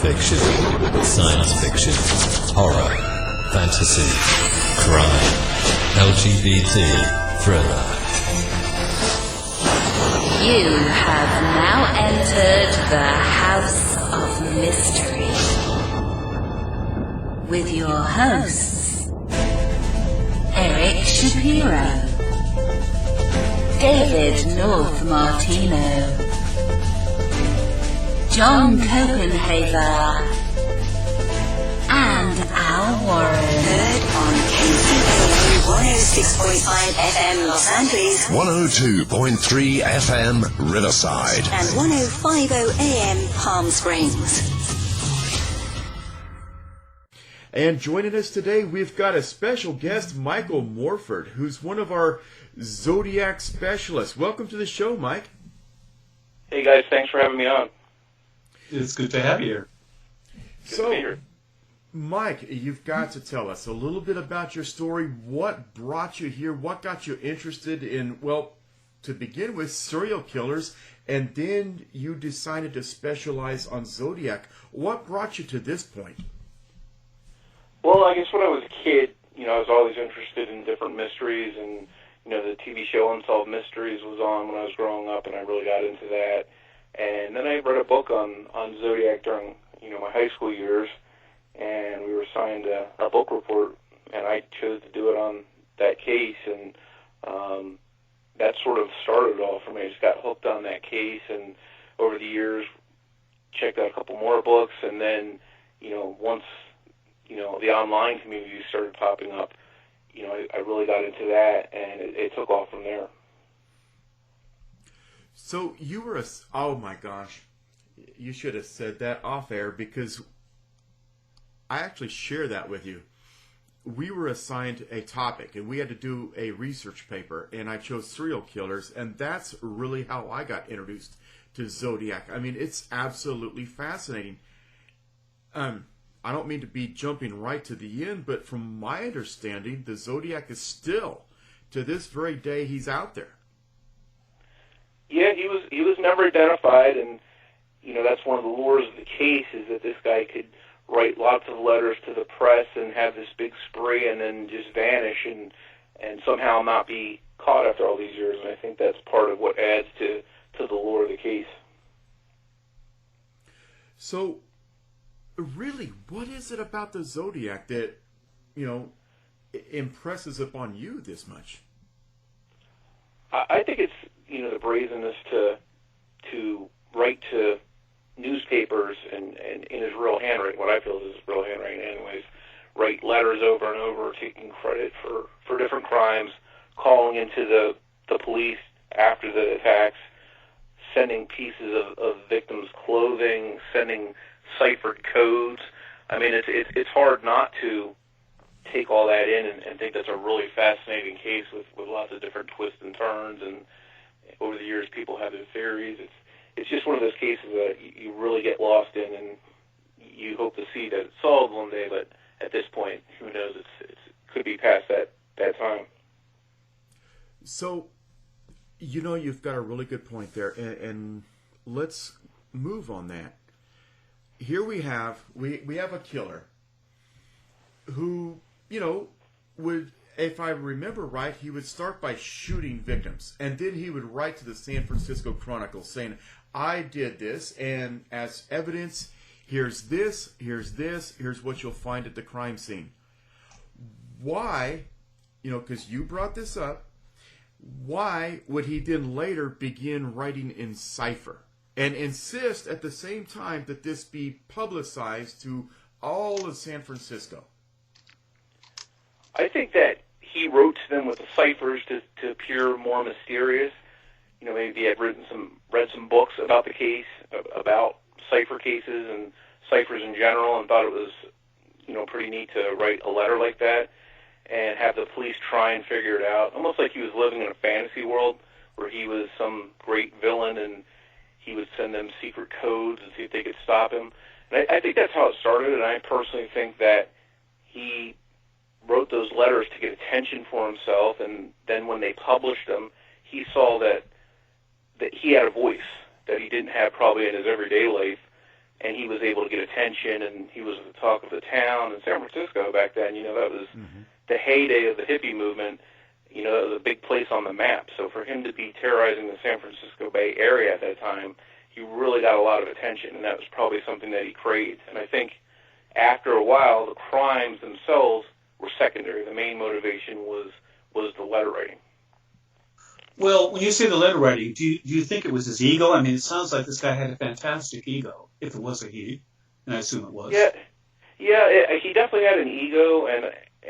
fiction, science fiction, horror, fantasy, crime, LGBT, thriller. You have now entered the House of Mystery with your hosts, Eric Shapiro, David North Martino, John Copenhaver, and Al Warren. Heard on KCAA 106.5 FM Los Angeles, 102.3 FM Riverside, and 105.0 AM Palm Springs. And joining us today, we've got a special guest, Michael Morford, who's one of our Zodiac specialists. Welcome to the show, Mike. Hey guys, thanks for having me on. It's good to have you here. Good to be here. Mike, you've got to tell us a little bit about your story. What brought you here? What got you interested in, well, to begin with, serial killers, and then you decided to specialize on Zodiac. What brought you to this point? Well, I guess when I was a kid, I was always interested in different mysteries, and, the TV show Unsolved Mysteries was on when I was growing up, and I really got into that. And then I read a book on Zodiac during, my high school years, and we were assigned a book report, and I chose to do it on that case, and that sort of started it all for me. I just got hooked on that case, and over the years, checked out a couple more books, and then, once, the online community started popping up, I really got into that, and it took off from there. So you were oh my gosh, you should have said that off air, because I actually share that with you. We were assigned a topic, and we had to do a research paper, and I chose serial killers, and that's really how I got introduced to Zodiac. I mean, it's absolutely fascinating. I don't mean to be jumping right to the end, but from my understanding, the Zodiac is still, to this very day, he's out there. Yeah, he was never identified, and that's one of the lures of the case, is that this guy could write lots of letters to the press and have this big spree and then just vanish and somehow not be caught after all these years. And I think that's part of what adds to the lure of the case. So, really, what is it about the Zodiac that, impresses upon you this much? I think it's, the brazenness to write to newspapers and in his real handwriting, what I feel is his real handwriting anyways, write letters over and over, taking credit for different crimes, calling into the police after the attacks, sending pieces of victims' clothing, sending ciphered codes. I mean, it's hard not to take all that in and think that's a really fascinating case with lots of different twists and turns, and over the years people have their theories. It's just one of those cases that you really get lost in, and you hope to see that it's solved one day, but at this point, who knows, it could be past that time. So, you've got a really good point there, and let's move on that. Here we have a killer who, would, if I remember right, he would start by shooting victims, and then he would write to the San Francisco Chronicle saying, I did this, and as evidence, here's this, here's what you'll find at the crime scene. Why, because you brought this up, why would he then later begin writing in cipher and insist at the same time that this be publicized to all of San Francisco? I think that he wrote to them with the ciphers to appear more mysterious. Maybe he had read some books about the case, about cipher cases and ciphers in general, and thought it was, pretty neat to write a letter like that and have the police try and figure it out. Almost like he was living in a fantasy world where he was some great villain and he would send them secret codes and see if they could stop him. And I think that's how it started, and I personally think that he wrote those letters to get attention for himself, and then when they published them, he saw that he had a voice that he didn't have probably in his everyday life. and he was able to get attention, and he was the talk of the town. In San Francisco back then, that was the heyday of the hippie movement. That was a big place on the map. So for him to be terrorizing the San Francisco Bay Area at that time, he really got a lot of attention, and that was probably something that he craved. And I think after a while, the crimes themselves were secondary. The main motivation was the letter writing. Well, when you say the letter writing, do you think it was his ego? I mean, it sounds like this guy had a fantastic ego, if it was a he, and I assume it was. Yeah, he definitely had an ego, and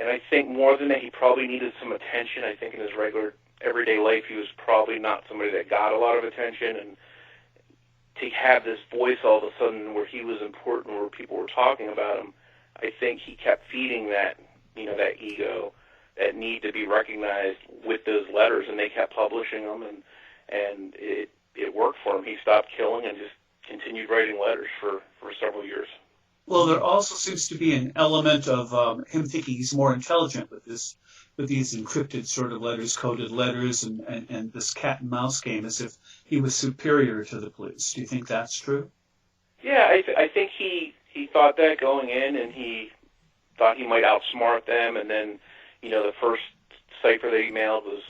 I think more than that, he probably needed some attention. I think in his regular, everyday life, he was probably not somebody that got a lot of attention, and to have this voice all of a sudden where he was important, where people were talking about him, I think he kept feeding that, that ego, that need to be recognized with those letters, and they kept publishing them, and it worked for him. He stopped killing and just continued writing letters for several years. Well, there also seems to be an element of him thinking he's more intelligent with these encrypted sort of letters, coded letters, and this cat and mouse game, as if he was superior to the police. Do you think that's true? Yeah, I think he thought that going in, and he thought he might outsmart them, and then, the first cipher that he mailed was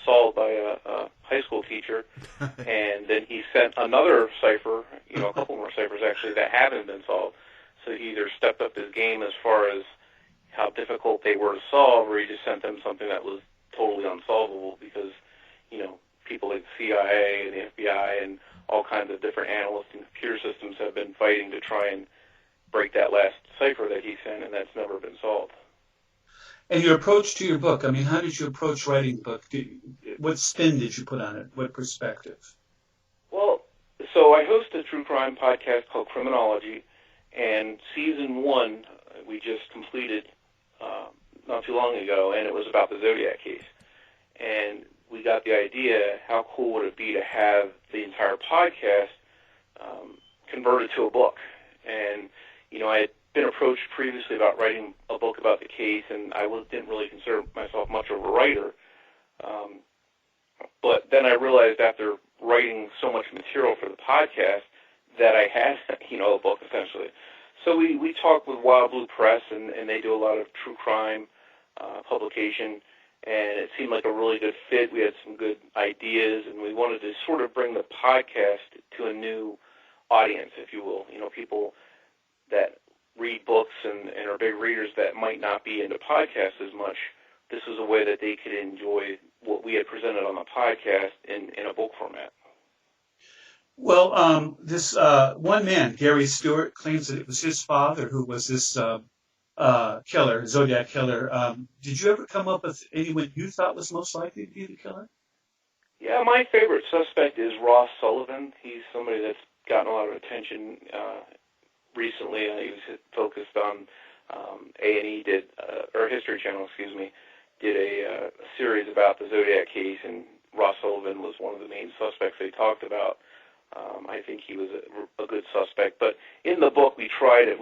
solved by a high school teacher, and then he sent another cipher, a couple more ciphers actually, that haven't been solved. So he either stepped up his game as far as how difficult they were to solve, or he just sent them something that was totally unsolvable because, people like the CIA and the FBI and all kinds of different analysts and computer systems have been fighting to try and break that last cipher that he sent, and that's never been solved. And your approach to your book, I mean, how did you approach writing the book? What spin did you put on it? What perspective? Well, so I host a true crime podcast called Criminology, and season 1 we just completed not too long ago, and it was about the Zodiac case. And we got the idea, how cool would it be to have the entire podcast converted to a book? And, I had been approached previously about writing a book about the case, and I didn't really consider myself much of a writer. But then I realized after writing so much material for the podcast that I had, a book essentially. So we talked with Wild Blue Press, and they do a lot of true crime publication, and it seemed like a really good fit. We had some good ideas, and we wanted to sort of bring the podcast to a new audience, if you will. People that read books and are big readers that might not be into podcasts as much. This is a way that they could enjoy what we had presented on the podcast in a book format. Well, this one man, Gary Stewart, claims that it was his father who was this killer, Zodiac Killer. Did you ever come up with anyone you thought was most likely to be the killer? Yeah, my favorite suspect is Ross Sullivan. He's somebody that's gotten a lot of attention recently. He was focused on A&E or History Channel, did a series about the Zodiac case, and Ross Sullivan was one of the main suspects they talked about. I think he was a good suspect. But in the book, we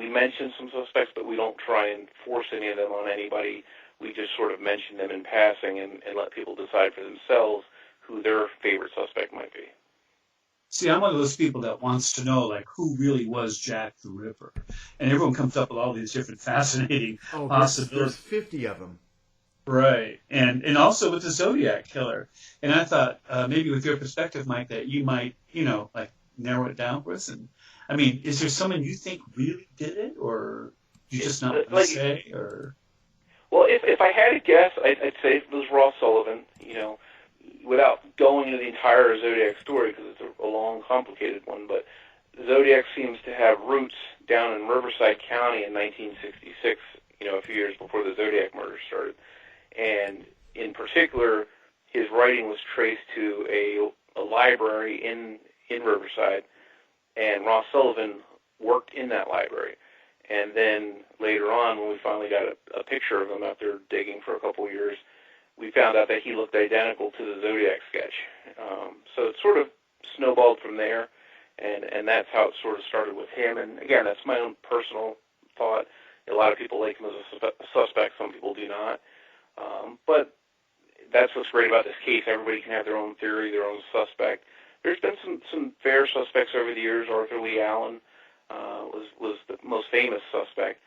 mention some suspects, but we don't try and force any of them on anybody. We just sort of mention them in passing and let people decide for themselves who their favorite suspect might be. See, I'm one of those people that wants to know, who really was Jack the Ripper. And everyone comes up with all these different fascinating possibilities. There's 50 of them. Right. And also with the Zodiac Killer. And I thought, maybe with your perspective, Mike, that you might, narrow it down for us. And I mean, is there someone you think really did it, or you just not want to say? Or well, if I had to guess, I'd say it was Ross Sullivan. Without going into the entire Zodiac story, because it's a long, complicated one, but Zodiac seems to have roots down in Riverside County in 1966, a few years before the Zodiac murder started. And in particular, his writing was traced to a library in Riverside, and Ross Sullivan worked in that library. And then later on, when we finally got a picture of him after digging for a couple of years, we found out that he looked identical to the Zodiac sketch. So it sort of snowballed from there, and that's how it sort of started with him. And again, that's my own personal thought. A lot of people like him as a suspect, some people do not. But that's what's great about this case. Everybody can have their own theory, their own suspect. There's been some fair suspects over the years. Arthur Lee Allen was the most famous suspect,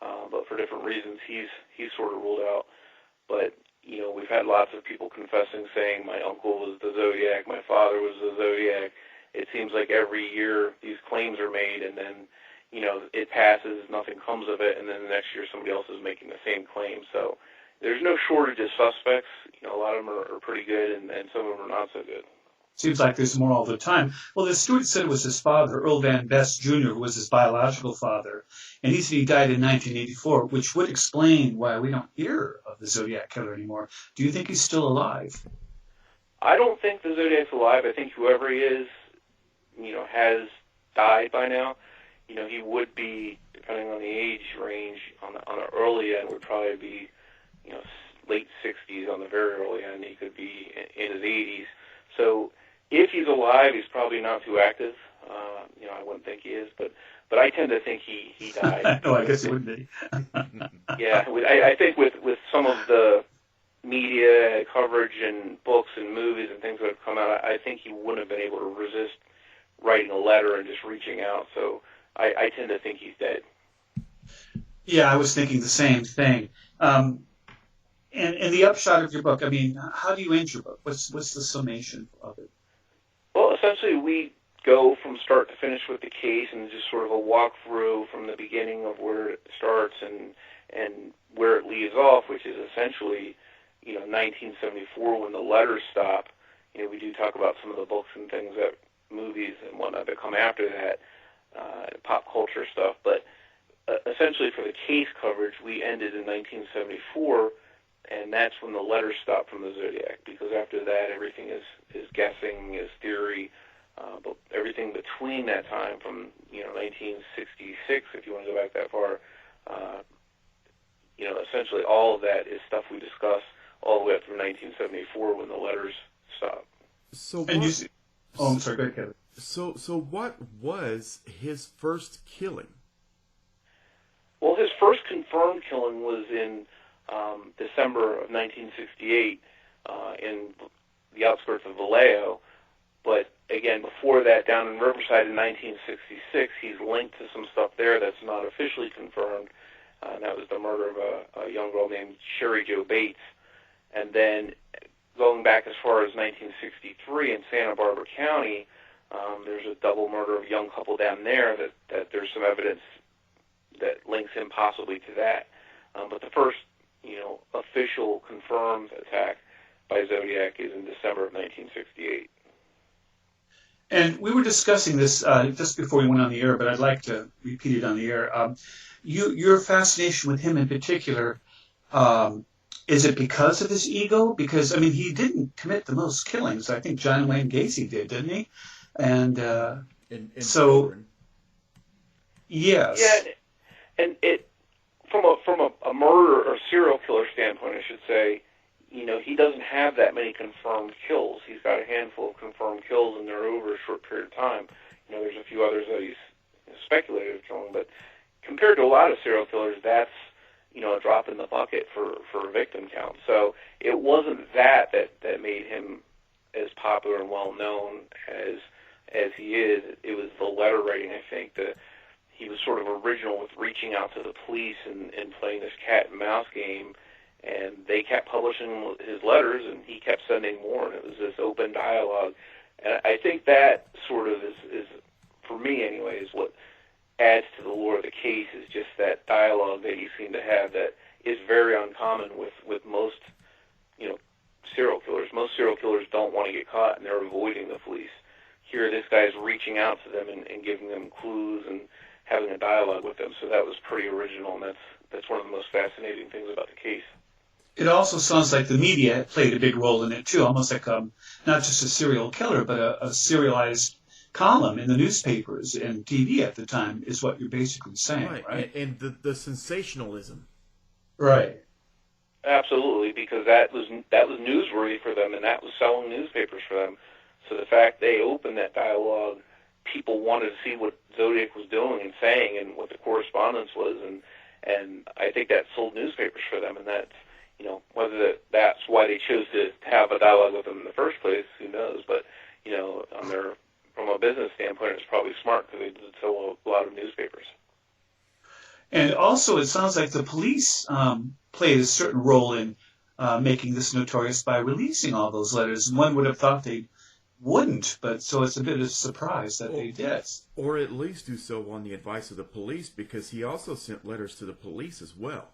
but for different reasons he's sort of ruled out. But we've had lots of people confessing, saying my uncle was the Zodiac, my father was the Zodiac. It seems like every year these claims are made, and then it passes, nothing comes of it, and then the next year somebody else is making the same claim. So there's no shortage of suspects. A lot of them are pretty good, and some of them are not so good. Seems like there's more all the time. Well, the Stewart said it was his father, Earl Van Best Jr., who was his biological father, and he said he died in 1984, which would explain why we don't hear of the Zodiac Killer anymore. Do you think he's still alive? I don't think the Zodiac's alive. I think whoever he is, has died by now. He would be, depending on the age range, on the early end, would probably be, late 60s. On the very early end, he could be in his 80s. So if he's alive, he's probably not too active. I wouldn't think he is, but I tend to think he died. No, I guess he would be. Yeah, I think with some of the media coverage and books and movies and things that have come out, I think he wouldn't have been able to resist writing a letter and just reaching out. So I tend to think he's dead. Yeah, I was thinking the same thing. And the upshot of your book, I mean, how do you end your book? What's the summation of it? Well, essentially, we go from start to finish with the case, and just sort of a walkthrough from the beginning of where it starts and where it leaves off, which is essentially, 1974 when the letters stop. We do talk about some of the books and things that movies and whatnot that come after that, pop culture stuff. But essentially, for the case coverage, we ended in 1974. And that's when the letters stop from the Zodiac, because after that, everything is guessing, is theory. But everything between that time, from 1966, if you want to go back that far, essentially all of that is stuff we discuss all the way up through 1974 when the letters stop. I'm sorry, go ahead, Kevin. So what was his first killing? Well, his first confirmed killing was in December of 1968 in the outskirts of Vallejo. But again, before that, down in Riverside in 1966, he's linked to some stuff there that's not officially confirmed. And that was the murder of a young girl named Sherry Jo Bates. And then going back as far as 1963 in Santa Barbara County, there's a double murder of a young couple down there that there's some evidence that links him possibly to that. But the first official confirmed attack by Zodiac is in December of 1968. And we were discussing this just before we went on the air, but I'd like to repeat it on the air. Your fascination with him in particular, is it because of his ego? Because, I mean, he didn't commit the most killings. I think John Wayne Gacy did, didn't he? And so, children. Yes. Yeah, and it from a murder or serial killer standpoint, I should say, he doesn't have that many confirmed kills. He's got a handful of confirmed kills, and they're over a short period of time. There's a few others that he's speculated of killing, but compared to a lot of serial killers, that's a drop in the bucket for a victim count. So it wasn't that made him as popular and well known as he is. It was the letter writing, I think, that he was sort of original with reaching out to the police and playing this cat and mouse game, and they kept publishing his letters, and he kept sending more, and it was this open dialogue. And I think that sort of is for me anyway, is what adds to the lore of the case, is just that dialogue that he seemed to have that is very uncommon with most, serial killers. Most serial killers don't want to get caught, and they're avoiding the police. Here, this guy's reaching out to them and giving them clues and having a dialogue with them. So that was pretty original, and that's one of the most fascinating things about the case. It also sounds like the media played a big role in it, too, almost like not just a serial killer, but a serialized column in the newspapers and TV at the time is what you're basically saying, right? And the sensationalism. Right. Absolutely, because that was newsworthy for them, and that was selling newspapers for them. So the fact they opened that dialogue, people wanted to see what Zodiac was doing and saying and what the correspondence was, and I think that sold newspapers for them, and that's, whether that's why they chose to have a dialogue with him in the first place, who knows, but, on their from a business standpoint, it's probably smart because they did sell a lot of newspapers. And also, it sounds like the police played a certain role in making this notorious by releasing all those letters. And one would have thought they wouldn't, but so it's a bit of a surprise that they did. Or at least do so on the advice of the police, because he also sent letters to the police as well.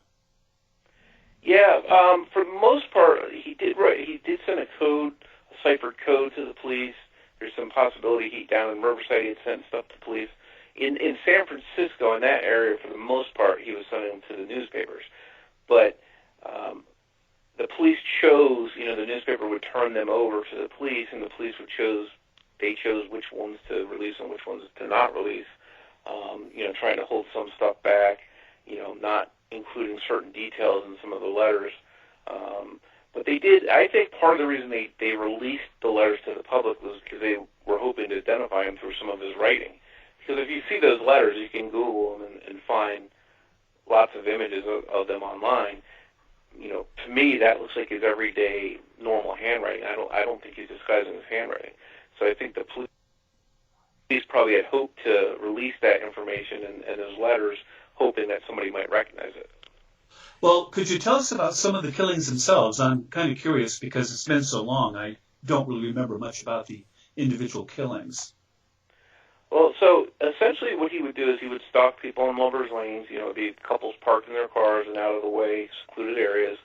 Yeah, for the most part, he did send a ciphered code to the police. There's some possibility down in Riverside he had sent stuff to police. In San Francisco, in that area, for the most part, he was sending them to the newspapers. But the police chose, the newspaper would turn them over to the police, and the police chose which ones to release and which ones to not release, trying to hold some stuff back, not including certain details in some of the letters. But they did, I think part of the reason they released the letters to the public was because they were hoping to identify him through some of his writing. Because if you see those letters, you can Google them and find lots of images of them online. To me, that looks like his everyday normal handwriting. I don't think he's disguising his handwriting. So I think the police probably had hoped to release that information and those letters, hoping that somebody might recognize it. Well, could you tell us about some of the killings themselves? I'm kind of curious because it's been so long. I don't really remember much about the individual killings. Well, so essentially what he would do is he would stalk people in lovers' lanes, it'd be couples parked in their cars in out-of-the-way, secluded areas,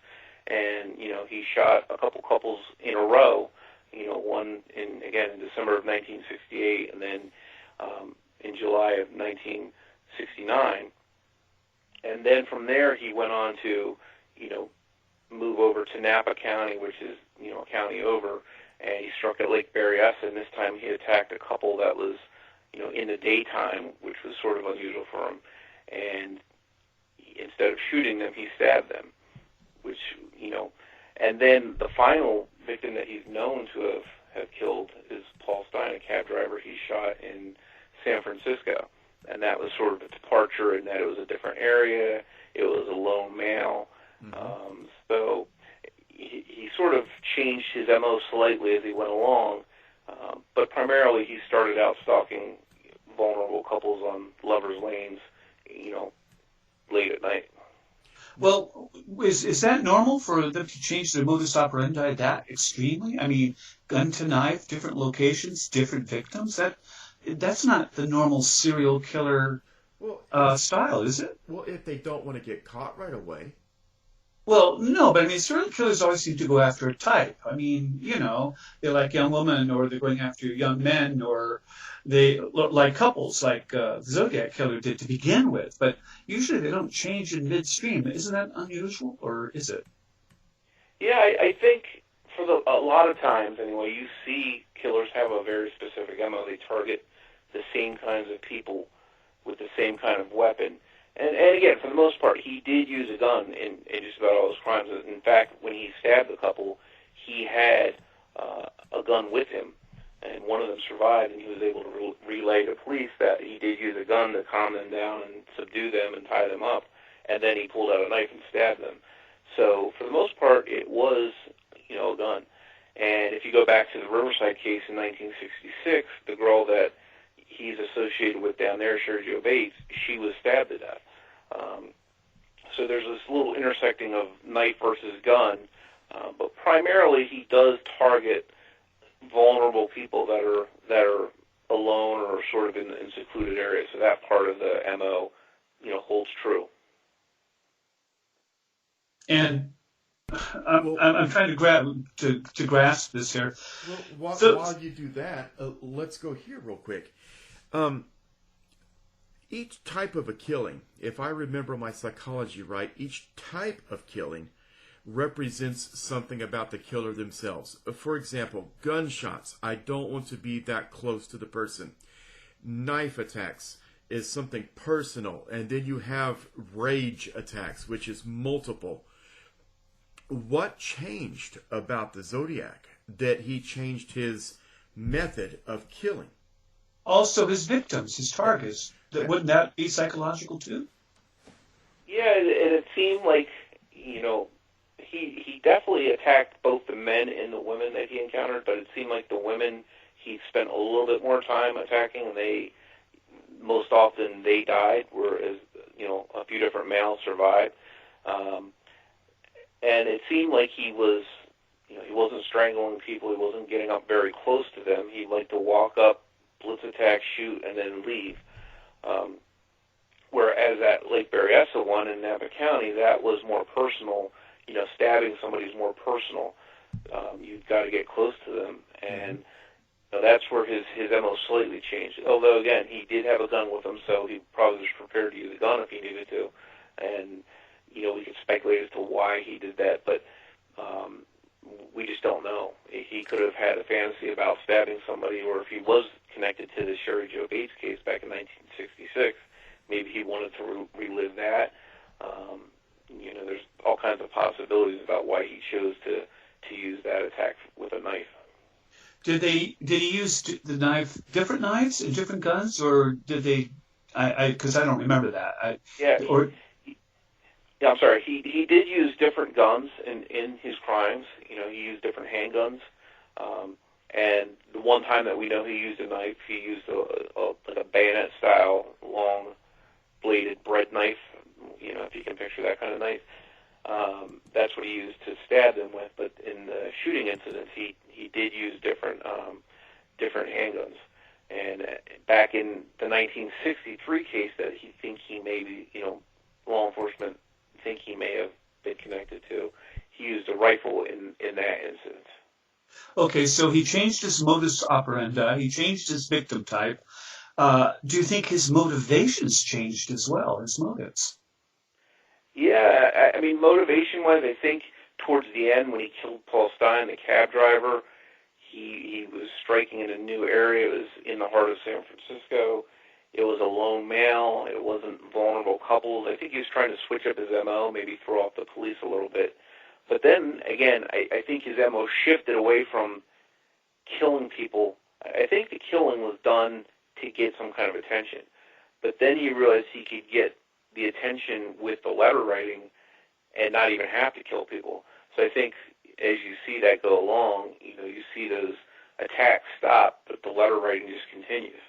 and, he shot a couple couples in a row, one in December of 1968 and then in July of 1969. And then from there he went on to, move over to Napa County, which is, a county over, and he struck at Lake Berryessa, and this time he attacked a couple that was in the daytime, which was sort of unusual for him. And instead of shooting them, he stabbed them, which, and then the final victim that he's known to have killed is Paul Stein, a cab driver he shot in San Francisco. And that was sort of a departure in that it was a different area. It was a lone male. Mm-hmm. So he sort of changed his MO slightly as he went along. But primarily he started out stalking vulnerable couples on lovers' lanes, late at night. Well, is that normal for them to change their modus operandi that extremely? I mean, gun to knife, different locations, different victims? That's not the normal serial killer style, is it? Well, if they don't want to get caught right away. Well, no, but I mean, serial killers always seem to go after a type. I mean, they like young women, or they're going after young men, or they like couples, like the Zodiac Killer did to begin with. But usually they don't change in midstream. Isn't that unusual, or is it? Yeah, I think a lot of times, anyway, you see killers have a very specific MO. They target the same kinds of people with the same kind of weapon. And again, for the most part, he did use a gun in just about all his crimes. In fact, when he stabbed the couple, he had a gun with him, and one of them survived, and he was able to relay to police that he did use a gun to calm them down and subdue them and tie them up, and then he pulled out a knife and stabbed them. So for the most part, it was, a gun. And if you go back to the Riverside case in 1966, the girl that he's associated with down there, Sergio Bates, she was stabbed to death. So there's this little intersecting of knife versus gun, but primarily he does target vulnerable people that are alone or sort of in secluded areas. So that part of the MO, holds true. And I'm trying to grasp this here. Well, while you do that, let's go here real quick. Each type of a killing, if I remember my psychology right, each type of killing represents something about the killer themselves. For example, gunshots. I don't want to be that close to the person. Knife attacks is something personal. And then you have rage attacks, which is multiple. What changed about the Zodiac that he changed his method of killing? Also his victims, his targets. Wouldn't that be psychological too? Yeah, and it seemed like, he definitely attacked both the men and the women that he encountered, but it seemed like the women he spent a little bit more time attacking, and most often they died, whereas a few different males survived. And it seemed like he wasn't strangling people. He wasn't getting up very close to them. He liked to walk up, blitz attack, shoot, and then leave. Whereas that Lake Berryessa one in Napa County, that was more personal. Stabbing somebody is more personal. You've got to get close to them, and that's where his MO slightly changed. Although, again, he did have a gun with him, so he probably was prepared to use a gun if he needed to. And, we could speculate as to why he did that, but we just don't know. He could have had a fantasy about stabbing somebody, or if he was connected to the Sherry Jo Bates case back in 1966, maybe he wanted to relive that. There's all kinds of possibilities about why he chose to use that attack with a knife. Did he use the knife, different knives and different guns, or did they? Because I don't remember that. I'm sorry. He did use different guns in his crimes. He used different handguns. And the one time that we know he used a knife, he used a bayonet style, long bladed bread knife. If you can picture that kind of knife. That's what he used to stab them with. But in the shooting incidents, he did use different handguns. And back in the 1963 case that he maybe, law enforcement think he may have been connected to, he used a rifle in that incident. Okay, so he changed his modus operandi. He changed his victim type. Do you think his motivations changed as well, his motives? Yeah, I mean, motivation-wise, I think towards the end when he killed Paul Stein, the cab driver, he was striking in a new area. It was in the heart of San Francisco. It was a lone male. It wasn't vulnerable couples. I think he was trying to switch up his MO, maybe throw off the police a little bit. But then, again, I think his MO shifted away from killing people. I think the killing was done to get some kind of attention. But then he realized he could get the attention with the letter writing and not even have to kill people. So I think as you see that go along, you see those attacks stop, but the letter writing just continues.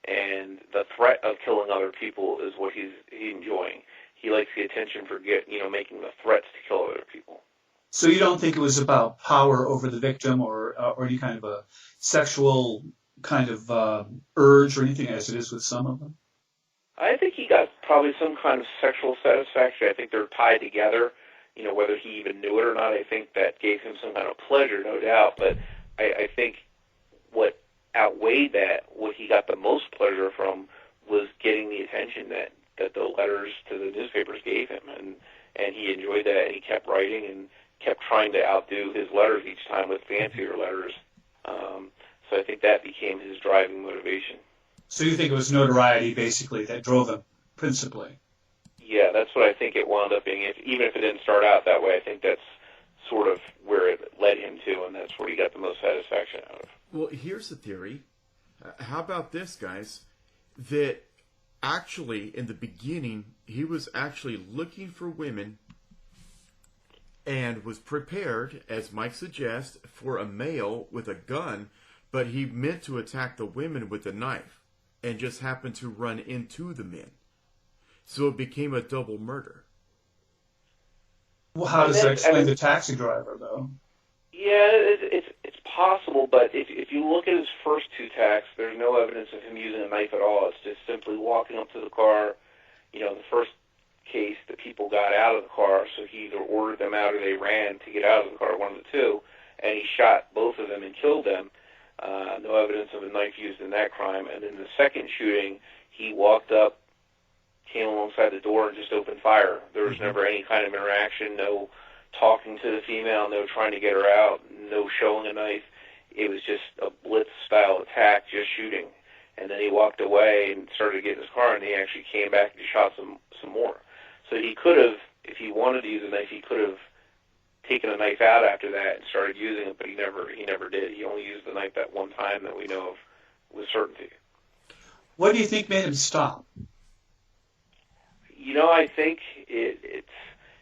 And the threat of killing other people is what he's enjoying. He likes the attention for making the threats to kill other people. So you don't think it was about power over the victim or any kind of a sexual kind of urge or anything, as it is with some of them? I think he got probably some kind of sexual satisfaction. I think they're tied together, whether he even knew it or not. I think that gave him some kind of pleasure, no doubt. But I think what outweighed that, what he got the most pleasure from, was getting the attention that the letters to the newspapers gave him. And he enjoyed that, and he kept writing and kept trying to outdo his letters each time with fancier letters. So I think that became his driving motivation. So you think it was notoriety, basically, that drove him, principally? Yeah, that's what I think it wound up being. Even if it didn't start out that way, I think that's sort of where it led him to, and that's where he got the most satisfaction out of. Well, here's the theory. How about this, guys? That actually, in the beginning, he was actually looking for women and was prepared, as Mike suggests, for a male with a gun, but he meant to attack the women with a knife and just happened to run into the men. So it became a double murder. Well, how does that explain the taxi driver, though? Yeah, it's possible, but if you look at his first two attacks, there's no evidence of him using a knife at all. It's just simply walking up to the car. The first case, the people got out of the car, so he either ordered them out or they ran to get out of the car, one of the two, and he shot both of them and killed them. No evidence of a knife used in that crime. And in the second shooting, he walked up, came alongside the door, and just opened fire. There was never any kind of interaction, no talking to the female, no trying to get her out, no showing a knife. It was just a blitz-style attack, just shooting. And then he walked away and started to get in his car, and he actually came back and shot some more. So he could have, if he wanted to use a knife, he could have taken a knife out after that and started using it, but he never did. He only used the knife that one time that we know of with certainty. What do you think made him stop? I think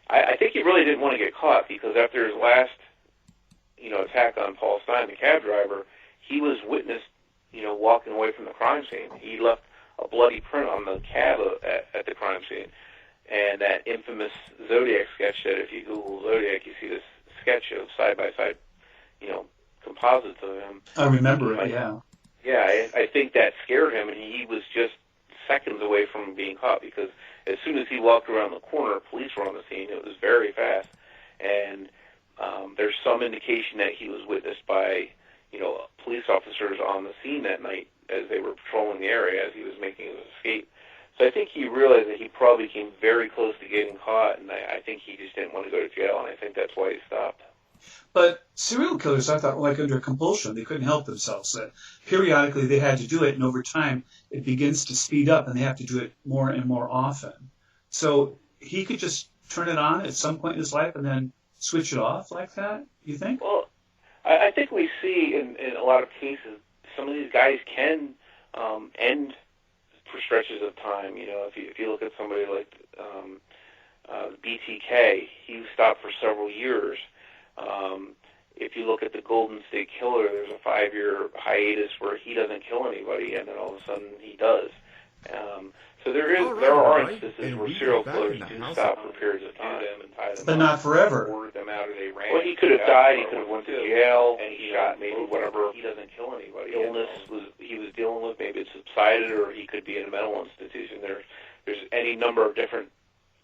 I think he really didn't want to get caught, because after his last, attack on Paul Stein, the cab driver, he was witness walking away from the crime scene. He left a bloody print on the cab at the crime scene. And that infamous Zodiac sketch that if you Google Zodiac, you see this sketch of side-by-side, composites of him. I remember it, yeah. Yeah, I think that scared him, and he was just seconds away from being caught because as soon as he walked around the corner, police were on the scene. It was very fast. And there's some indication that he was witnessed by, police officers on the scene that night as they were patrolling the area as he was making his escape. So I think he realized that he probably came very close to getting caught, and I think he just didn't want to go to jail, and I think that's why he stopped. But serial killers, I thought, were like under compulsion. They couldn't help themselves. That periodically they had to do it, and over time it begins to speed up, and they have to do it more and more often. So he could just turn it on at some point in his life and then switch it off like that, you think? Well, I think we see in a lot of cases some of these guys can end for stretches of time. If you look at somebody like BTK, he was stopped for several years. If you look at the Golden State Killer, there's a 5-year hiatus where he doesn't kill anybody, and then all of a sudden he does. So there are instances where serial killers do stop for periods of time and tie them but up, not forever. order them out, or they ran. Well, he could have died. He could have went to jail, and he shot maybe whatever. He doesn't kill anybody. Illness he was dealing with, maybe it subsided, or he could be in a mental institution. There's any number of different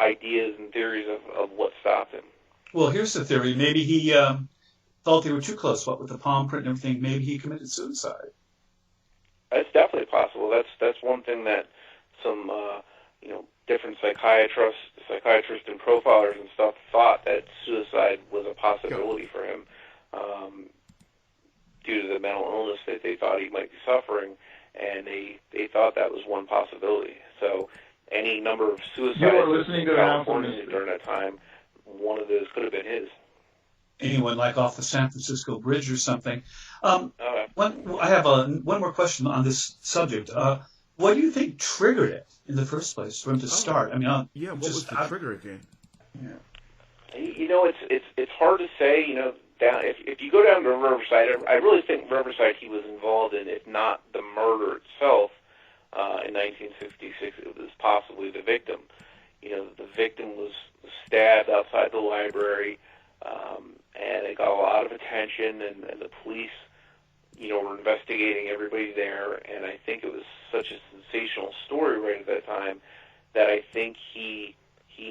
ideas and theories of what stopped him. Well, here's the theory. Maybe he thought they were too close, what with the palm print and everything. Maybe he committed suicide. That's definitely possible. That's one thing that some different psychiatrists and profilers and stuff thought, that suicide was a possibility for him due to the mental illness that they thought he might be suffering, and they thought that was one possibility. So any number of suicides in California during that time, one of those could have been his. Anyone like off the San Francisco Bridge or something. I have one more question on this subject. What do you think triggered it in the first place for him to start? I mean, what was the trigger again? Yeah. It's hard to say. If you go down to Riverside, I really think Riverside he was involved in, if not the murder itself. In 1966, it was possibly the victim. The victim was stabbed outside the library, and it got a lot of attention, and the police, were investigating everybody there, and I think it was such a sensational story right at that time that I think he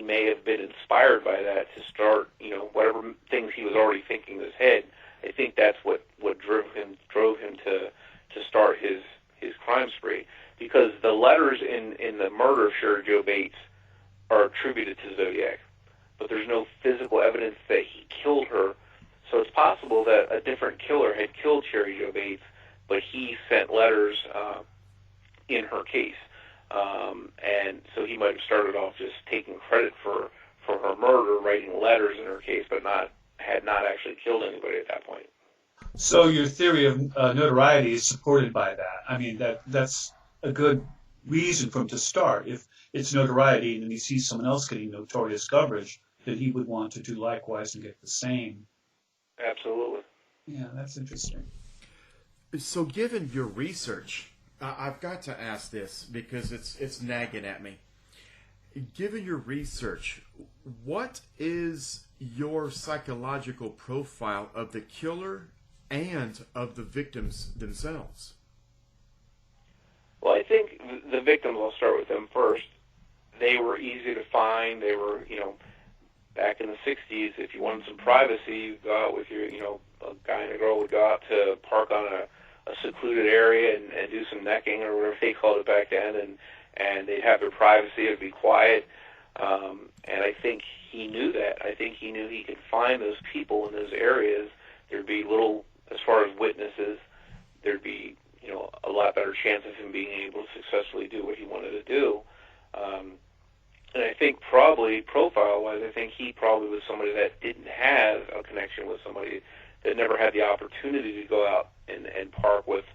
may have been inspired by that to start, whatever things he was already thinking in his head. I think that's what drove him to start his crime spree, because the letters in the murder of Sherry Jo Bates are attributed to Zodiac, but there's no physical evidence that he killed her. So it's possible that a different killer had killed Sherry Jo Bates, but he sent letters in her case. And so he might have started off just taking credit for her murder, writing letters in her case, but had not actually killed anybody at that point. So your theory of notoriety is supported by that. I mean, that's a good reason for him to start. If it's notoriety and then he sees someone else getting notorious coverage, then he would want to do likewise and get the same. Absolutely. Yeah, that's interesting. So given your research, I've got to ask this because it's nagging at me. Given your research, what is your psychological profile of the killer and of the victims themselves? Well, I think the victims, I'll start with them first. They were easy to find. They were, back in the 60s, if you wanted some privacy, you'd go out with your, a guy and a girl would go out to park on a secluded area and do some necking or whatever they called it back then, and they'd have their privacy. It'd be quiet. And I think he knew that. I think he knew he could find those people in those areas. There'd be little, as far as witnesses, there'd be, a lot better chance of him being able to successfully do what he wanted to do. And I think probably, profile-wise, I think he probably was somebody that didn't have a connection with somebody, that never had the opportunity to go out and park with,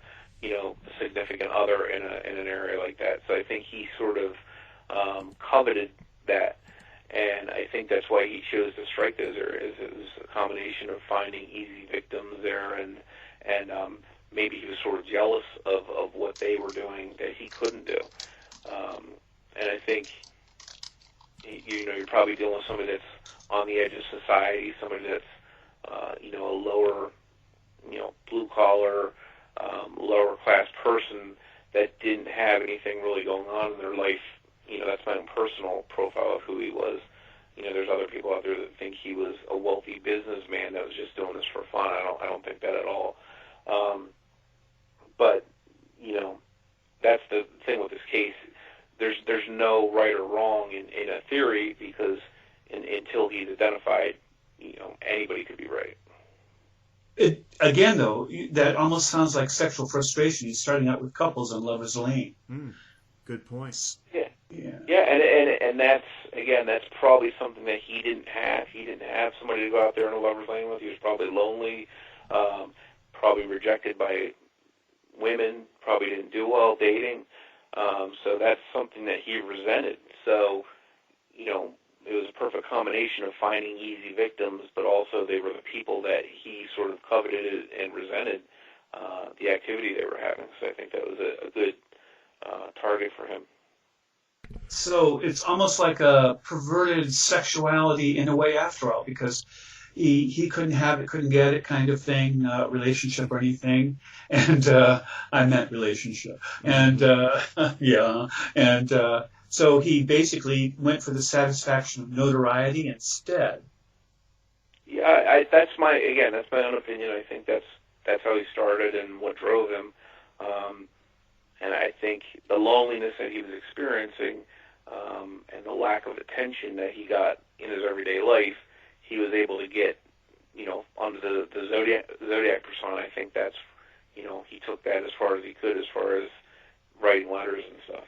a significant other in an area like that. So I think he sort of coveted that. And I think that's why he chose to strike those areas. It was a combination of finding easy victims there and maybe he was sort of jealous of what they were doing that he couldn't do. And I think, you're probably dealing with somebody that's on the edge of society, somebody that's, a lower, blue collar, lower class person that didn't have anything really going on in their life. That's my own personal profile of who he was. There's other people out there that think he was a wealthy businessman that was just doing this for fun. I don't think that at all. But that's the thing with this case. There's no right or wrong in a theory, because until he's identified, anybody could be right. Again, though, that almost sounds like sexual frustration. He's starting out with couples on Lover's Lane. Good point. Yeah, and that's probably something that he didn't have. He didn't have somebody to go out there in a Lover's Lane with. He was probably lonely, probably rejected by women, probably didn't do well dating. So that's something that he resented. So, it was a perfect combination of finding easy victims, but also they were the people that he sort of coveted and resented the activity they were having. So I think that was a good target for him. So it's almost like a perverted sexuality in a way, after all, because he couldn't have it, couldn't get it, kind of thing, relationship or anything. And I meant relationship. And so he basically went for the satisfaction of notoriety instead. Yeah, that's my own opinion. I think that's how he started and what drove him. And I think the loneliness that he was experiencing, and the lack of attention that he got in his everyday life, he was able to get, under the Zodiac persona. I think that's, he took that as far as he could, as far as writing letters and stuff.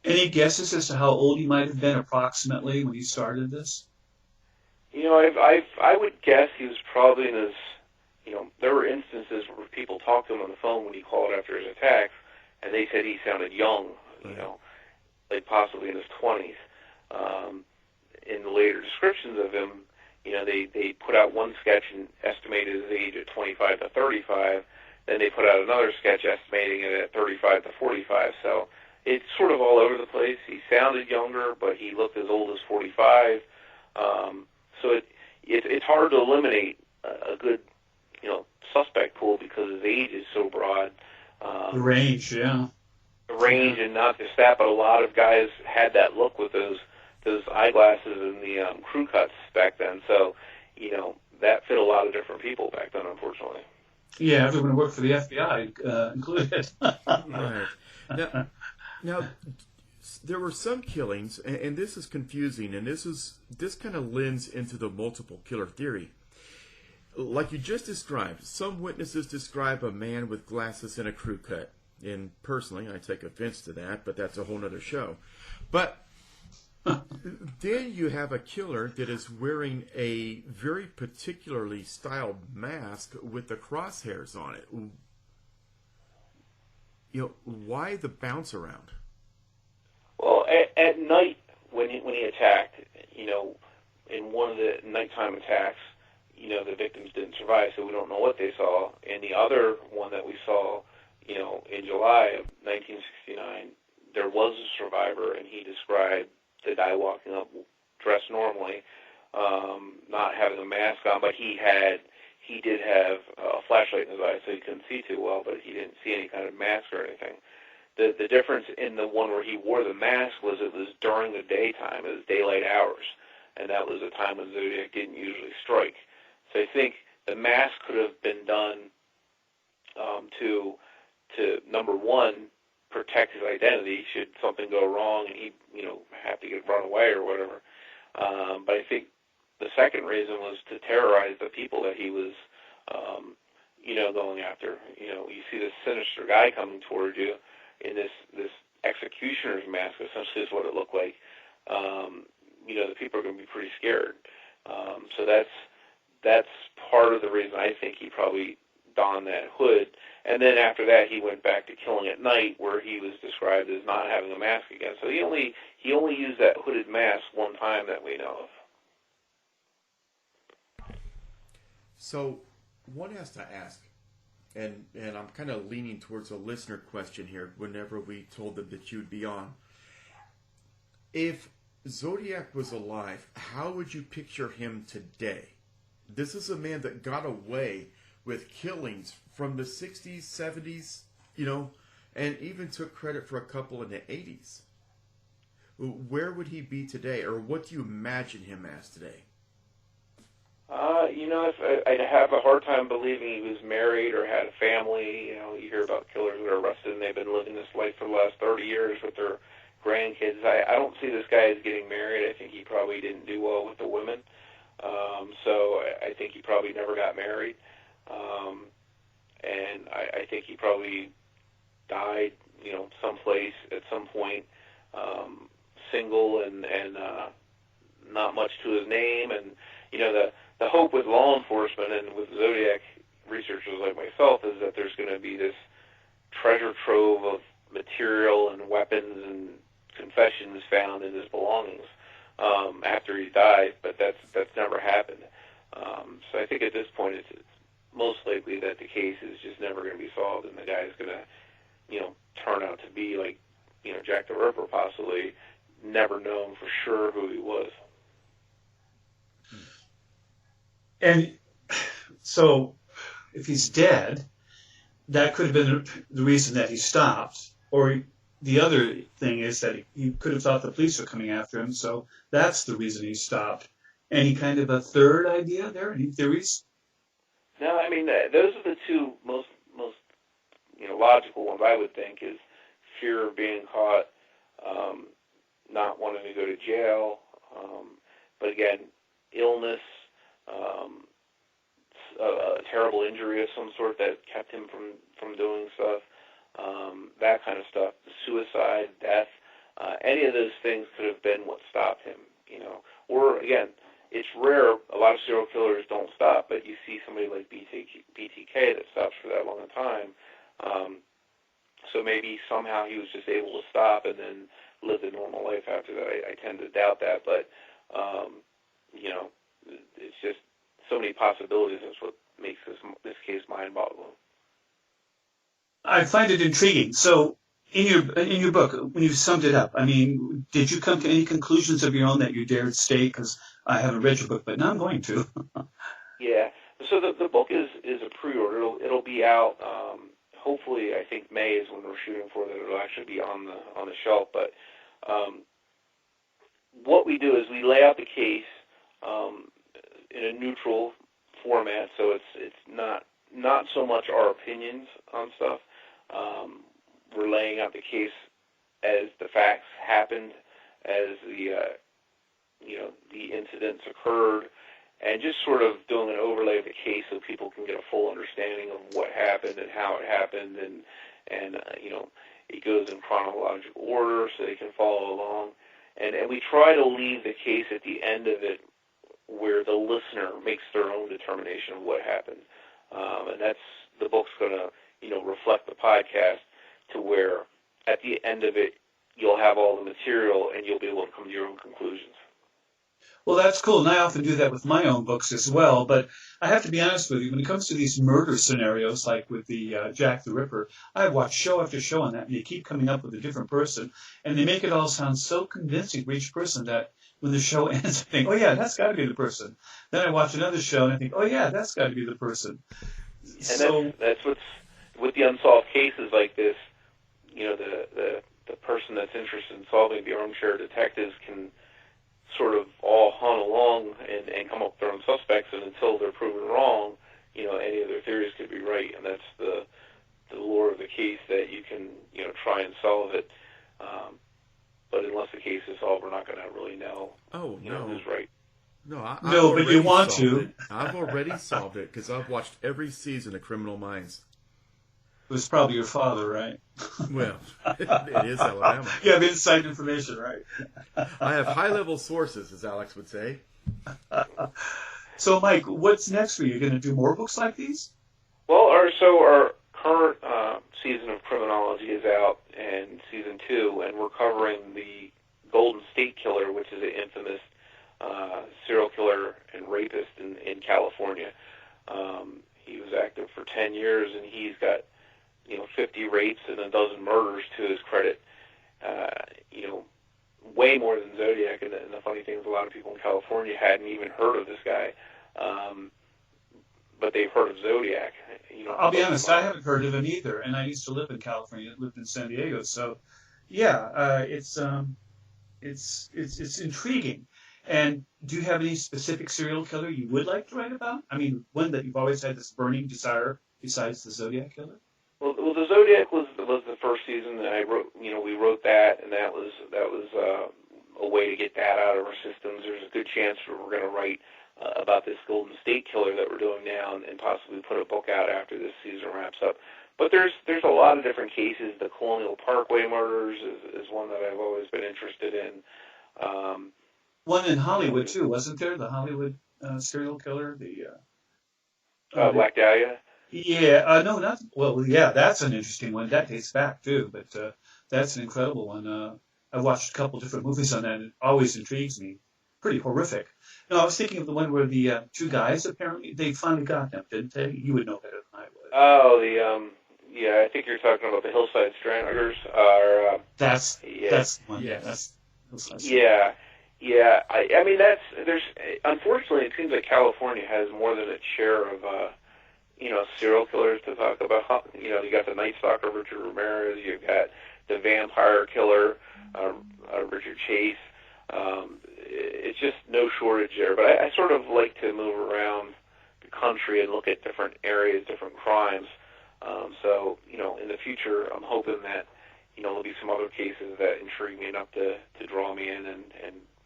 Any guesses as to how old he might have been approximately when he started this? I would guess he was probably in his, there were instances where people talked to him on the phone when he called after his attacks, and they said he sounded young, like possibly in his 20s. In the later descriptions of him, they put out one sketch and estimated his age at 25 to 35. Then they put out another sketch estimating it at 35 to 45. So it's sort of all over the place. He sounded younger, but he looked as old as 45. So it's hard to eliminate a good, suspect pool because his age is so broad. The range, yeah. The range, and not just that, but a lot of guys had that look with those eyeglasses and the crew cuts back then. So, that fit a lot of different people back then, unfortunately. Yeah, everyone who worked for the FBI included. Right. Now, there were some killings, and this is confusing, and this kind of lends into the multiple killer theory. Like you just described, some witnesses describe a man with glasses and a crew cut. And personally, I take offense to that, but that's a whole other show. But then you have a killer that is wearing a very particularly styled mask with the crosshairs on it. Why the bounce around? Well, at night when he attacked, in one of the nighttime attacks, the victims didn't survive, so we don't know what they saw. And the other one that we saw, in July of 1969, there was a survivor, and he described the guy walking up dressed normally, not having a mask on, but he did have a flashlight in his eye, so he couldn't see too well, but he didn't see any kind of mask or anything. The difference in the one where he wore the mask was it was during the daytime, it was daylight hours, and that was a time when Zodiac didn't usually strike. So I think the mask could have been done to number one, protect his identity should something go wrong and he have to get run away or whatever. But I think the second reason was to terrorize the people that he was going after. You see this sinister guy coming toward you in this executioner's mask, essentially is what it looked like. The people are going to be pretty scared. So that's part of the reason I think he probably donned that hood. And then after that, he went back to killing at night, where he was described as not having a mask again. So he only used that hooded mask one time that we know of. So one has to ask, and I'm kind of leaning towards a listener question here whenever we told them that you'd be on. If Zodiac was alive, how would you picture him today? This is a man that got away with killings from the 60s, 70s, and even took credit for a couple in the 80s. Where would he be today, or what do you imagine him as today? I'd have a hard time believing he was married or had a family. You hear about killers that are arrested and they've been living this life for the last 30 years with their grandkids. I don't see this guy as getting married. I think he probably didn't do well with the women. So I think he probably never got married. And I think he probably died, someplace at some point, single and not much to his name. And, the hope with law enforcement and with Zodiac researchers like myself is that there's going to be this treasure trove of material and weapons and confessions found in his belongings after he died, but that's never happened. So I think at this point it's most likely that the case is just never going to be solved, and the guy is going to, turn out to be like, Jack the Ripper, possibly, never known for sure who he was. And so, if he's dead, that could have been the reason that he stopped. Or the other thing is that he could have thought the police were coming after him, so that's the reason he stopped. Any kind of a third idea there? Any theories? No, I mean, those are the two most logical ones, I would think, is fear of being caught, not wanting to go to jail, but again, illness, a terrible injury of some sort that kept him from doing stuff, that kind of stuff, suicide, death, any of those things could have been what stopped him, Or, again, it's rare, a lot of serial killers don't stop, but you see somebody like BTK that stops for that long a time. So maybe somehow he was just able to stop and then live a normal life after that. I tend to doubt that, but, it's just so many possibilities. That's what makes this case mind-boggling. I find it intriguing. So, in your book, when you summed it up, did you come to any conclusions of your own that you dared state? Because I haven't read your book, but now I'm going to. Yeah. So the book is a pre-order. It'll be out. Hopefully, I think May is when we're shooting for that. It'll actually be on the shelf. But what we do is we lay out the case in a neutral format, so it's not so much our opinions on stuff. We're laying out the case as the facts happened, as the incidents occurred, and just sort of doing an overlay of the case so people can get a full understanding of what happened and how it happened, and it goes in chronological order so they can follow along. And we try to leave the case at the end of it where the listener makes their own determination of what happened. And that's, the book's going to, reflect the podcast to where at the end of it, you'll have all the material and you'll be able to come to your own conclusions. Well, that's cool, and I often do that with my own books as well, but I have to be honest with you, when it comes to these murder scenarios, like with the Jack the Ripper, I've watched show after show on that, and they keep coming up with a different person, and they make it all sound so convincing for each person that when the show ends, I think, oh yeah, that's got to be the person. Then I watch another show, and I think, oh yeah, that's got to be the person. And so, that's what's, with the unsolved cases like this, the person that's interested in solving, the armchair detectives can sort of all hunt along and come up with their own suspects, and until they're proven wrong, any of their theories could be right, and that's the lure of the case, that you can, try and solve it. But unless the case is solved, we're not going to really know, who's right. No, but you want to. I've already solved it because I've watched every season of Criminal Minds. It was probably your father, right? Well, it is Alabama. You have inside information, right? I have high-level sources, as Alex would say. So, Mike, what's next for you? You're going to do more books like these? Well, our current season of Criminology is out, and season 2, and we're covering the Golden State Killer, which is an infamous serial killer and rapist in California. he was active for 10 years, and he's got 50 rapes and a dozen murders to his credit. Way more than Zodiac. And the funny thing is, a lot of people in California hadn't even heard of this guy, but they've heard of Zodiac. I'll be honest, I haven't heard of him either, and I used to live in California, lived in San Diego, so yeah, it's intriguing. And do you have any specific serial killer you would like to write about? I mean, one that you've always had this burning desire besides the Zodiac Killer? Well, the Zodiac was the first season that I wrote. We wrote that, and that was a way to get that out of our systems. There's a good chance we're going to write about this Golden State Killer that we're doing now, and possibly put a book out after this season wraps up. But there's a lot of different cases. The Colonial Parkway murders is one that I've always been interested in. One in Hollywood too, wasn't there? The Hollywood serial killer, Black Dahlia. Yeah, no, not well. Yeah, that's an interesting one. That dates back too, but that's an incredible one. I've watched a couple different movies on that, and it always intrigues me. Pretty horrific. No, I was thinking of the one where the two guys apparently they finally got them, didn't they? You would know better than I would. Oh, yeah, I think you're talking about the Hillside Stranglers. That's the one. Yes. That's Hillside. Yeah. I mean, there's unfortunately it seems like California has more than its share of serial killers to talk about. You got the Night Stalker, Richard Ramirez. You've got the Vampire Killer, Richard Chase. It's just no shortage there. But I sort of like to move around the country and look at different areas, different crimes. So in the future, I'm hoping that there'll be some other cases that intrigue me enough to draw me in and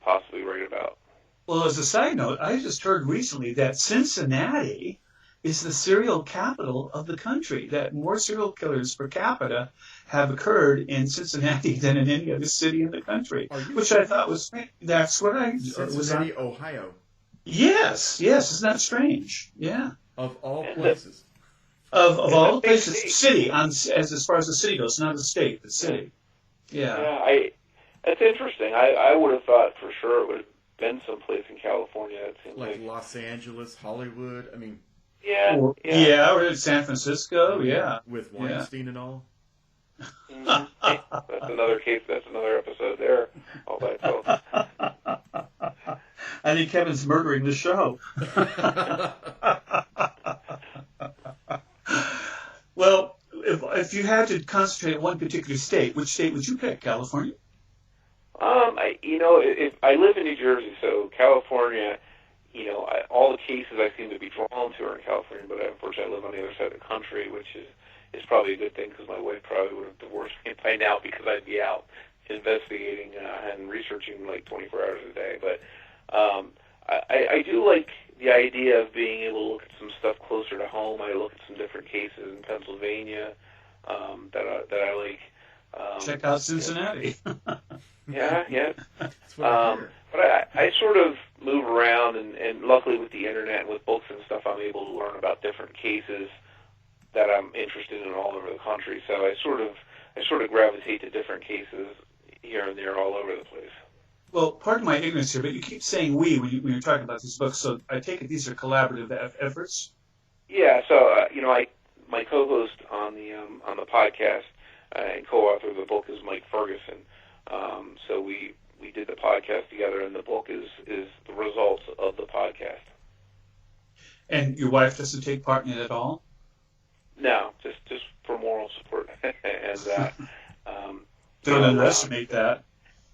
possibly write about. Well, as a side note, I just heard recently that Cincinnati is the serial capital of the country, that more serial killers per capita have occurred in Cincinnati than in any other city in the country, which I thought was, that's what I was Cincinnati, Ohio. Yes, isn't that strange? Yeah. Of all places. Of all the places, city, as far as the city goes, not the state, the city. Yeah. That's interesting. I would have thought for sure it would have been someplace in California. It seems like Los Angeles, Hollywood. I mean, or in San Francisco. Yeah, with Weinstein and all. Mm-hmm. That's another case. That's another episode there. All by itself. I think Kevin's murdering the show. Well, if you had to concentrate on one particular state, which state would you pick? California? If I live in New Jersey, so California, all the cases I seem to be drawn to are in California, but unfortunately I live on the other side of the country, which is probably a good thing because my wife probably would have divorced me by now because I'd be out investigating and researching like 24 hours a day. But I do like the idea of being able to look at some stuff closer to home. I look at some different cases in Pennsylvania that I like. Check out Cincinnati. Yeah. But I sort of move around, and luckily with the internet and with books and stuff, I'm able to learn about different cases that I'm interested in all over the country. So I sort of gravitate to different cases here and there all over the place. Well, pardon my ignorance here, but you keep saying we when you're talking about these books. So I take it these are collaborative efforts. Yeah. So my co-host on the podcast and co-author of the book is Mike Ferguson. So we did the podcast together, and the book is the results of the podcast. And your wife doesn't take part in it at all? No, just for moral support. And don't underestimate that.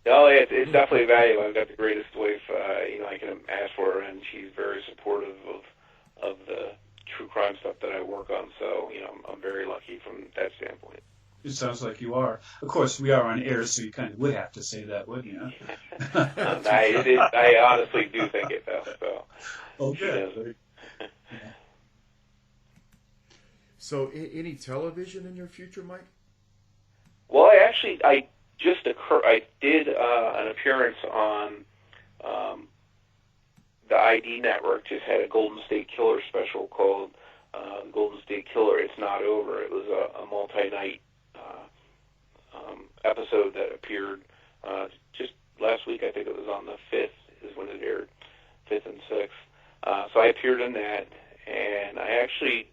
No, it's definitely a value. I've got the greatest wife I can ask for, and she's very supportive of the true crime stuff that I work on. So I'm very lucky from that standpoint. It sounds like you are. Of course, we are on air, so you kind of would have to say that, wouldn't you? I honestly do think it, though. So. Okay. So, any television in your future, Mike? Well, I did an appearance on the ID Network. Just had a Golden State Killer special called Golden State Killer. It's Not Over. It was a multi-night episode that appeared just last week. I think it was on the 5th is when it aired, 5th and 6th. So I appeared in that, and I actually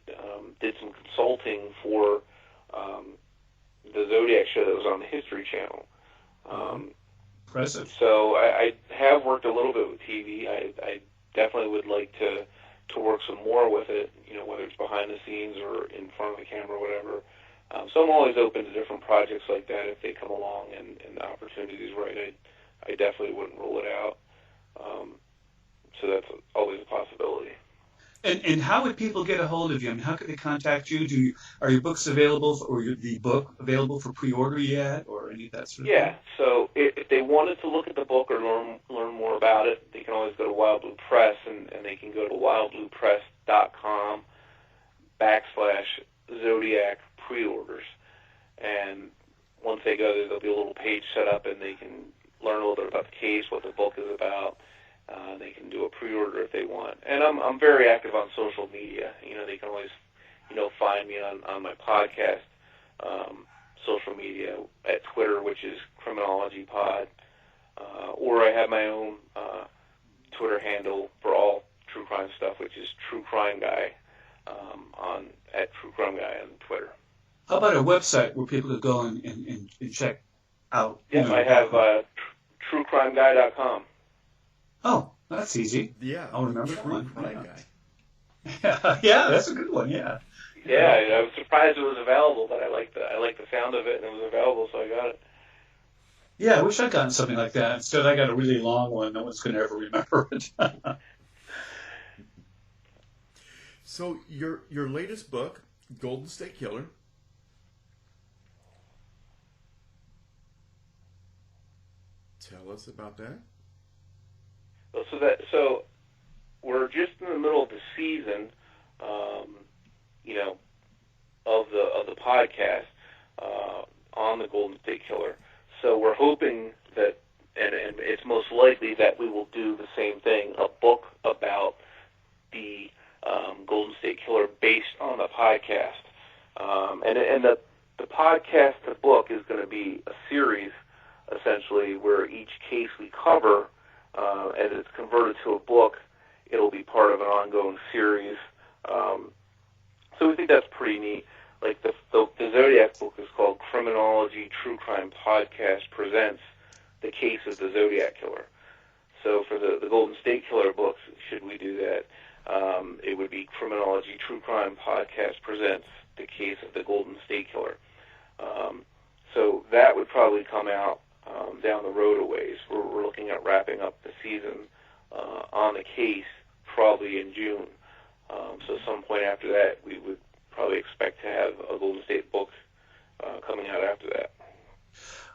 consulting for the Zodiac show that was on the History Channel. Impressive. So I have worked a little bit with TV. I definitely would like to work some more with it, whether it's behind the scenes or in front of the camera or whatever. So I'm always open to different projects like that if they come along and the opportunity is right. I definitely wouldn't rule it out. So that's always a possibility. And how would people get a hold of you? I mean, how could they contact you? Are your books available, the book available for pre-order yet, or any of that sort of thing? Yeah, so if they wanted to look at the book or learn more about it, they can always go to Wild Blue Press, and they can go to wildbluepress.com/Zodiac pre-orders. And once they go there, there'll be a little page set up, and they can learn a little bit about the case, what the book is about. They can do a pre-order if they want. And I'm very active on social media. They can always, find me on my podcast, social media, at Twitter, which is Criminology Pod, or I have my own Twitter handle for all true crime stuff, which is True Crime Guy, at True Crime Guy on Twitter. How about a website where people could go and check out? Yes, I have truecrimeguy.com. Oh, that's easy. Yeah. I'll remember that one. Crime Guy. Yeah, that's a good one. Yeah. Yeah, I was surprised it was available, but I liked the sound of it, and it was available, so I got it. Yeah, I wish I'd gotten something like that. Instead, I got a really long one. No one's going to ever remember it. So your latest book, Golden State Killer. Tell us about that. So we're just in the middle of the season, of the podcast on the Golden State Killer. So we're hoping that, and it's most likely that we will do the same thing, a book about the Golden State Killer based on the podcast. And the podcast, the book, is going to be a series, essentially, where each case we cover, and it's converted to a book, it'll be part of an ongoing series. So we think that's pretty neat. Like the Zodiac book is called Criminology True Crime Podcast Presents The Case of the Zodiac Killer. So for the Golden State Killer books, should we do that, it would be Criminology True Crime Podcast Presents The Case of the Golden State Killer. So that would probably come out down the road a ways. We're looking at wrapping up the season on the case probably in June. So some point after that, we would probably expect to have a Golden State book coming out after that.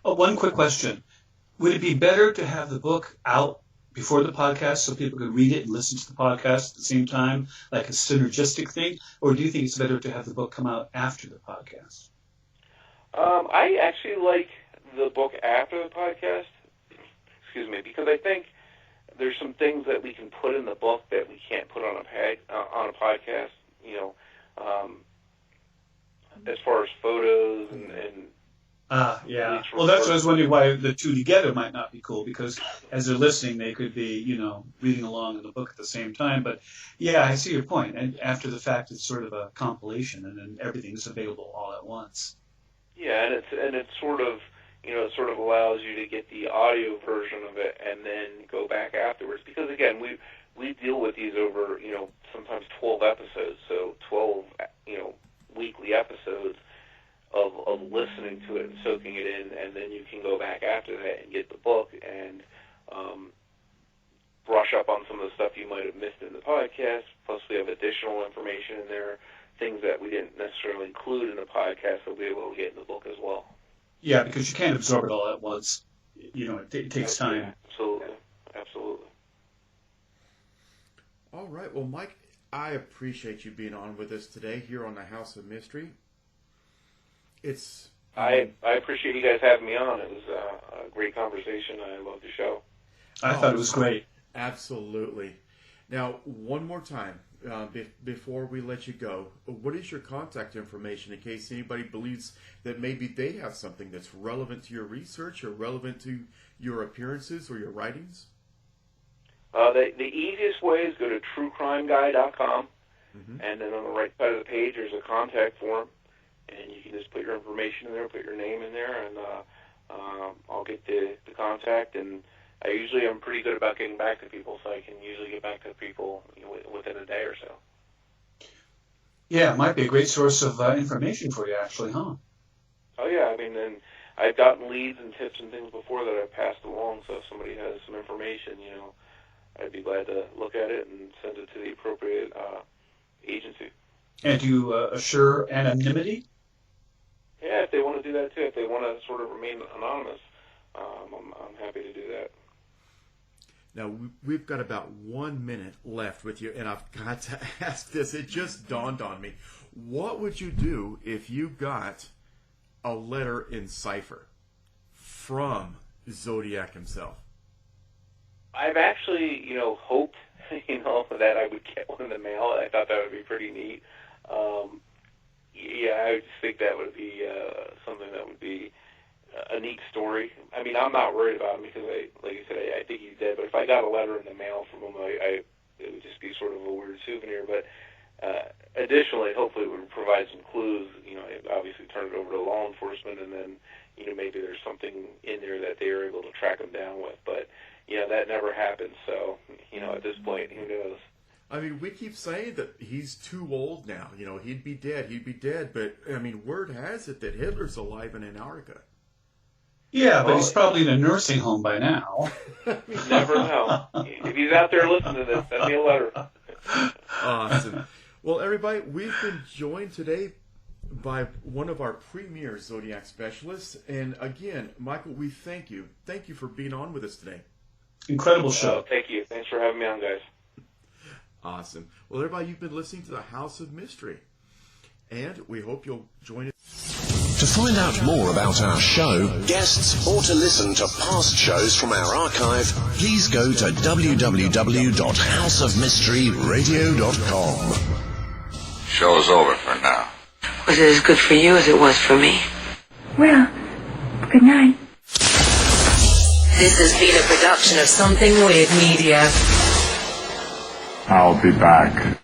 Oh, one quick question. Would it be better to have the book out before the podcast so people could read it and listen to the podcast at the same time, like a synergistic thing? Or do you think it's better to have the book come out after the podcast? I actually like the book after the podcast, because I think there's some things that we can put in the book that we can't put on a podcast, as far as photos and yeah. Well, that's what I was wondering, why the two together might not be cool, because as they're listening, they could be, reading along in the book at the same time. But yeah, I see your point. And after the fact, it's sort of a compilation, and then everything's available all at once. Yeah, and it's sort of, it sort of allows you to get the audio version of it and then go back afterwards. Because again, we deal with these over, sometimes 12 episodes, so 12, weekly episodes of listening to it and soaking it in, and then you can go back after that and get the book and brush up on some of the stuff you might have missed in the podcast. Plus, we have additional information in there, things that we didn't necessarily include in the podcast that we'll be able to get in the book as well. Yeah, because you can't absorb it all at once. It takes time. Yeah, absolutely. Absolutely. All right. Well, Mike, I appreciate you being on with us today here on the House of Mystery. I appreciate you guys having me on. It was a great conversation. I loved the show. I thought it was great. Absolutely. Now, one more time, before we let you go, what is your contact information in case anybody believes that maybe they have something that's relevant to your research or relevant to your appearances or your writings? The easiest way is go to truecrimeguy.com, And then on the right side of the page, there's a contact form, and you can just put your information in there, put your name in there, and I'll get the contact. And I usually am pretty good about getting back to people, so I can usually get back to people within a day or so. Yeah, it might be a great source of information for you, actually, huh? Oh, yeah. I mean, and I've gotten leads and tips and things before that I've passed along, so if somebody has some information, I'd be glad to look at it and send it to the appropriate agency. And do you assure anonymity? Yeah, if they want to do that, too. If they want to sort of remain anonymous, I'm happy to do that. Now, we've got about 1 minute left with you, and I've got to ask this. It just dawned on me. What would you do if you got a letter in cipher from Zodiac himself? I've actually, hoped, that I would get one in the mail. I thought that would be pretty neat. Yeah, I just think that would be something that would be a neat story. I mean, I'm not worried about him because, like you said, I think he's dead. But if I got a letter in the mail from him, it would just be sort of a weird souvenir. But additionally, hopefully, it would provide some clues. Obviously, turn it over to law enforcement, and then maybe there's something in there that they are able to track him down with. But that never happened. So at this point, who knows? I mean, we keep saying that he's too old now. He'd be dead. But, I mean, word has it that Hitler's alive in Antarctica. Yeah, but he's probably in a nursing home by now. You never know. If he's out there listening to this, send me a letter. Awesome. Well, everybody, we've been joined today by one of our premier Zodiac specialists. And, again, Michael, we thank you. Thank you for being on with us today. Incredible show. Thank you. Thanks for having me on, guys. Awesome. Well, everybody, you've been listening to the House of Mystery, and we hope you'll join us. To find out more about our show, guests, or to listen to past shows from our archive, please go to www.houseofmysteryradio.com. Show's over for now. Was it as good for you as it was for me? Well, good night. This has been a production of Something Weird Media. I'll be back.